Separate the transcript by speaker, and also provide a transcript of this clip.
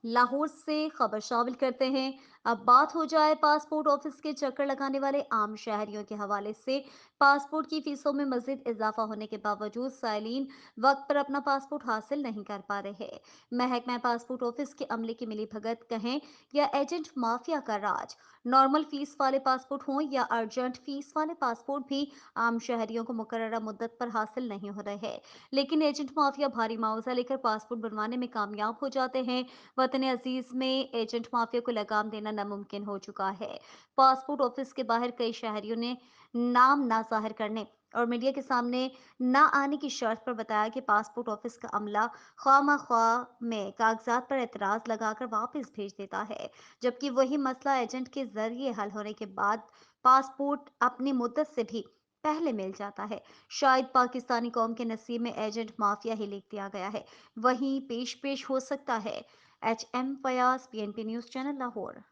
Speaker 1: लाहौर से खबर शामिल करते हैं। अब बात हो जाए पासपोर्ट ऑफिस के चक्कर लगाने वाले आम शहरियों के हवाले से। पासपोर्ट की फीसों में मजीद इजाफा होने के बावजूद साइलिन वक्त पर अपना पासपोर्ट हासिल नहीं कर पा रहे। महकमा पासपोर्ट ऑफिस के अमले की मिलीभगत कहें या एजेंट माफिया का राज, नॉर्मल फीस वाले पासपोर्ट हों या अर्जेंट फीस वाले पासपोर्ट भी आम शहरियों को मुकर्ररा मुद्दत पर हासिल नहीं हो रहे। लेकिन एजेंट माफिया भारी मुआवजा लेकर पासपोर्ट बनवाने में कामयाब हो जाते हैं। वतन अजीज में एजेंट माफिया को लगाम देना नामुमकिन हो चुका है। पासपोर्ट ऑफिस के बाहर कई शहरियों ने नाम ना जाहिर करने और मीडिया के सामने ना आने की शर्त पर बताया कि पासपोर्ट ऑफिस का अमला ख्वाह में कागजात पर एतराज लगाकर वापस भेज देता है, जबकि वही मसला एजेंट के जरिए हल होने के बाद पासपोर्ट अपनी मुद्दत से भी पहले मिल जाता है। शायद पाकिस्तानी कौम के नसीब में एजेंट माफिया ही लिख दिया गया है। वहीं पेश पेश हो सकता है। H M Fayaz, PNP news channel, Lahore.